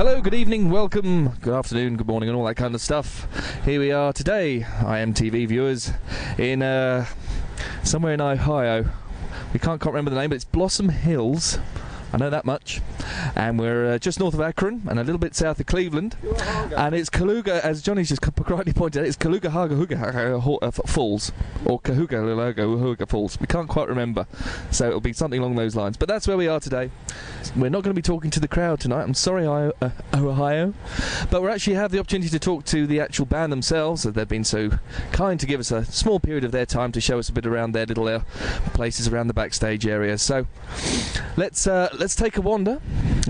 Hello, good evening, welcome, good afternoon, good morning, and all that kind of stuff. Here we are today, IMTV viewers, in somewhere in Ohio. We can't quite remember the name, but it's Blossom Hills. I know that much. And we're just north of Akron and a little bit south of Cleveland. And it's Cuyahoga, as Johnny's just correctly pointed out, it's Cuyahoga Falls. Or Cuyahoga Falls. We can't quite remember. So it'll be something along those lines. But that's where we are today. We're not going to be talking to the crowd tonight. I'm sorry, Ohio. But we actually have the opportunity to talk to the actual band themselves. They've been so kind to give us a small period of their time to show us a bit around their little places around the backstage area. So let's take a wander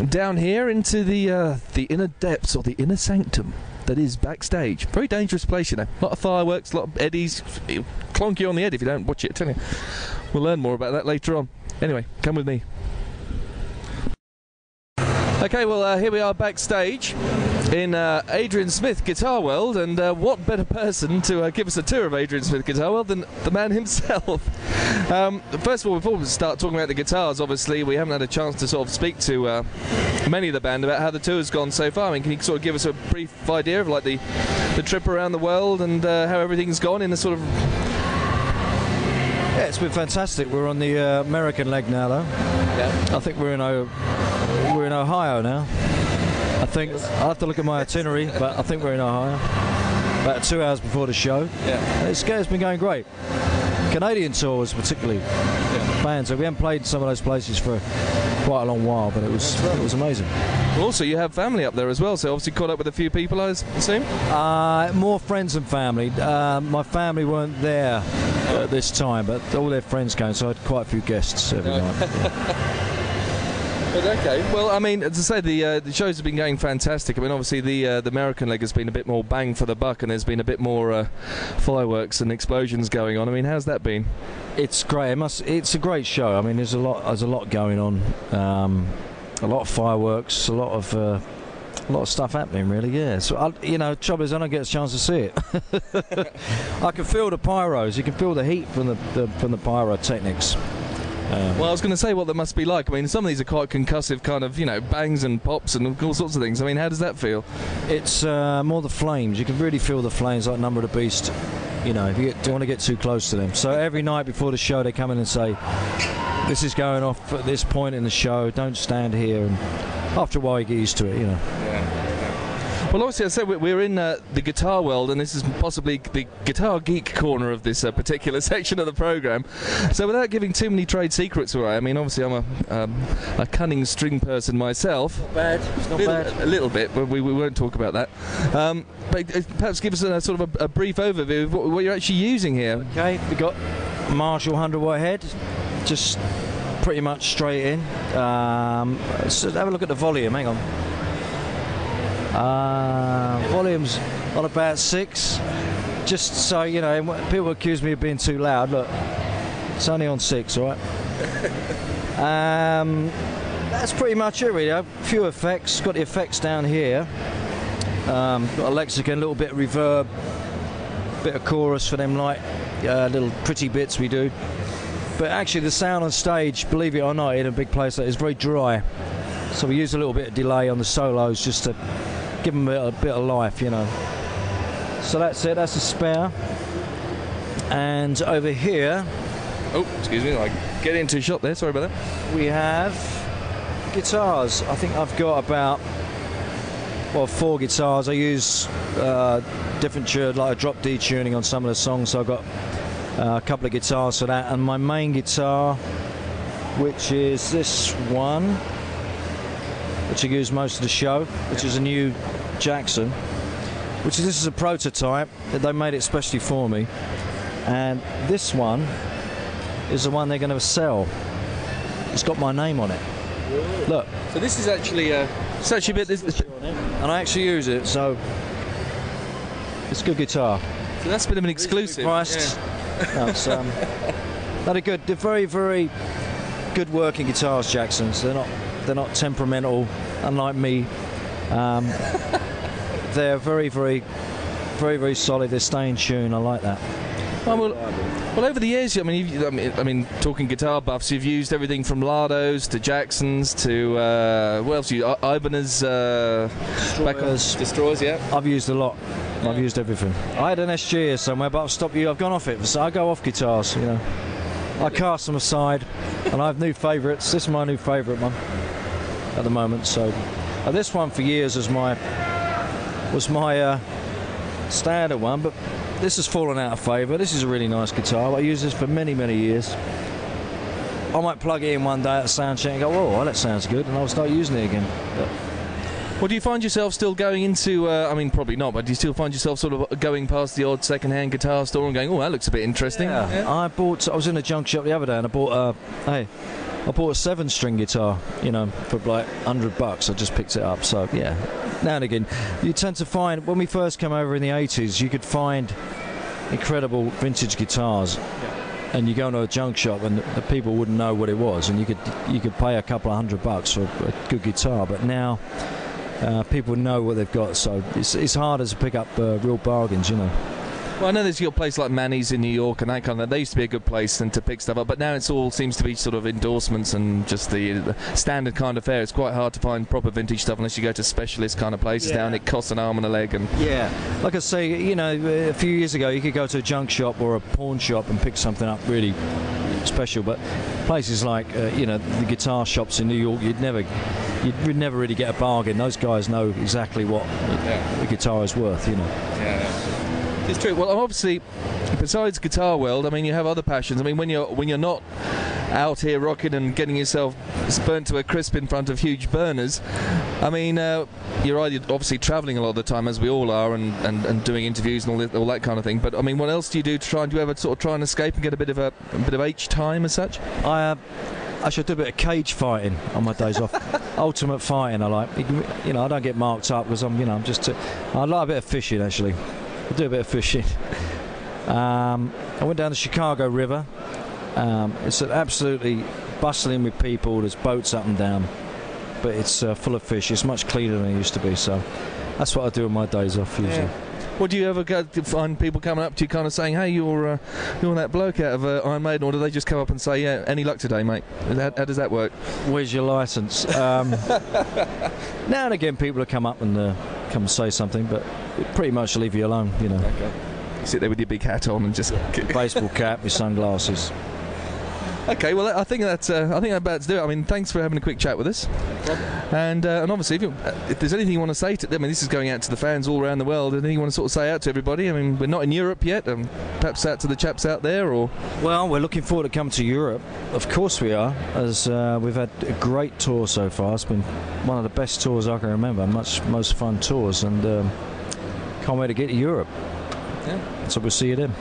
down here into the inner depths, or the inner sanctum that is backstage. Very dangerous place, you know. A lot of fireworks, a lot of eddies. It'll clonk you on the head if you don't watch it, I tell you. We'll learn more about that later on. Anyway, come with me. Okay, well, here we are backstage in Adrian Smith Guitar World, and what better person to give us a tour of Adrian Smith Guitar World than the man himself. First of all, before we start talking about the guitars, obviously we haven't had a chance to sort of speak to many of the band about how the tour's gone so far. I mean, can you sort of give us a brief idea of like the trip around the world and how everything's gone in the sort of... Yeah, it's been fantastic. We're on the American leg now, though. Yeah. I think we're in Ohio now. I think I'll have to look at my itinerary, but I think we're in Ohio. About 2 hours before the show. Yeah. It's been going great. Canadian tour was particularly fans. So we haven't played some of those places for quite a long while, but it was amazing. Well, also you have family up there as well, so obviously caught up with a few people, I assume. More friends than family. My family weren't there at this time, but all their friends came, so I had quite a few guests every night. But okay, well, I mean, as I say, the shows have been going fantastic. I mean, obviously the American leg has been a bit more bang for the buck, and there's been a bit more fireworks and explosions going on. I mean, how's that been? It's great. It's a great show. I mean, there's a lot going on. A lot of fireworks, a lot of stuff happening, really. Yeah. So trouble is I don't get a chance to see it. I can feel the pyros. You can feel the heat from the pyrotechnics. Well, I was going to say what that must be like. I mean, some of these are quite concussive, kind of, bangs and pops and all sorts of things. I mean, how does that feel? It's more the flames. You can really feel the flames, like Number of the Beast. You know, if you don't want to get too close to them. So every night before the show, they come in and say, "This is going off at this point in the show. Don't stand here." And after a while, you get used to it. Yeah. Well, obviously, I said we're in the guitar world, and this is possibly the guitar geek corner of this particular section of the programme. So without giving too many trade secrets away, I mean, obviously I'm a cunning string person myself. Not bad. It's not bad. A little bit, but we won't talk about that. But perhaps give us a sort of a brief overview of what you're actually using here. Okay, we've got Marshall 100-watt head, just pretty much straight in. So have a look at the volume, hang on. Volume's on about 6, just so you know. People accuse me of being too loud. Look, it's only on 6, all right. That's pretty much it, really. A few effects. Got the effects down here. Got a lexicon, a little bit of reverb, bit of chorus for them light little pretty bits we do. But actually, the sound on stage, believe it or not, in a big place like this, is very dry. So we use a little bit of delay on the solos just to give them a bit of life, you know. So that's it, that's a spare. And over here... Oh, excuse me, I get into a shot there, sorry about that. We have guitars. I think I've got about, 4 guitars. I use different like a drop D tuning on some of the songs, so I've got a couple of guitars for that. And my main guitar, which is this one, which I use most of the show, which is a new Jackson, this is a prototype that they made it specially for me, and this one is the one they're going to sell. It's got my name on it. Look. So this is actually and I actually use it, so it's a good guitar. So that's a bit of an exclusive. Priced. Yeah. They're very, very good working guitars, Jacksons. They're not temperamental, unlike me. They're very, very, very, very solid. They stay in tune. I like that. Well, over the years, I mean, talking guitar buffs, you've used everything from Lardos to Jacksons to what else? Ibanez, Destroyers, yeah. I've used a lot. Yeah. I've used everything. I had an SG here somewhere, but I've stopped you. I've gone off it. So I go off guitars, you know. I cast them aside, and I have new favourites. This is my new favourite one at the moment. So this one for years was my standard one, but this has fallen out of favour. This is a really nice guitar. I used this for many, many years. I might plug it in one day at a sound check and go, "Oh, well, that sounds good," and I'll start using it again. Well, do you find yourself still going into, I mean, probably not, but do you still find yourself sort of going past the odd second-hand guitar store and going, "Oh, that looks a bit interesting"? Yeah. I was in a junk shop the other day and I bought a 7-string guitar, you know, for like $100. I just picked it up. So yeah, now and again, you tend to find, when we first came over in the 80s, you could find incredible vintage guitars. And you go into a junk shop and the people wouldn't know what it was, and you could pay a couple of $100 for a good guitar. But now people know what they've got, so it's harder to pick up real bargains, you know. Well, I know there's a place like Manny's in New York and that kind of. They used to be a good place and to pick stuff up, but now it's all seems to be sort of endorsements and just the standard kind of fare. It's quite hard to find proper vintage stuff unless you go to specialist kind of places down. It costs an arm and a leg. And yeah, like I say, you know, a few years ago you could go to a junk shop or a pawn shop and pick something up really special, but places like you know, the guitar shops in New York, you'd never really get a bargain. Those guys know exactly what the guitar is worth, you know. It's true. Well, obviously, besides guitar world, I mean, you have other passions. I mean, when you're not out here rocking and getting yourself burnt to a crisp in front of huge burners, I mean, you're either obviously travelling a lot of the time, as we all are, and doing interviews and all that kind of thing. But I mean, what else do you do to try? Do you ever sort of try and escape and get a bit of H time as such? I should do a bit of cage fighting on my days off. Ultimate fighting, I like. You know, I don't get marked up because I like a bit of fishing actually. I do a bit of fishing. I went down the Chicago River. It's absolutely bustling with people. There's boats up and down, but it's full of fish. It's much cleaner than it used to be. So that's what I do on my days off usually. Yeah. Well, do you ever find people coming up to you kind of saying, "Hey, you're that bloke out of Iron Maiden," or do they just come up and say, "Yeah, any luck today, mate"? How does that work? Where's your licence? Now and again, people will come up and come and say something, but pretty much leave you alone, you know. Okay. You sit there with your big hat on and just baseball cap, your sunglasses. Okay, well, I think that's about to do it. I mean, thanks for having a quick chat with us. And obviously, if there's anything you want to say to them, I mean, this is going out to the fans all around the world. Anything you want to sort of say out to everybody? I mean, we're not in Europe yet. Perhaps out to the chaps out there, or well, we're looking forward to coming to Europe. Of course, we are. As we've had a great tour so far. It's been one of the best tours I can remember. Most fun tours, and can't wait to get to Europe. Yeah. So we'll see you then.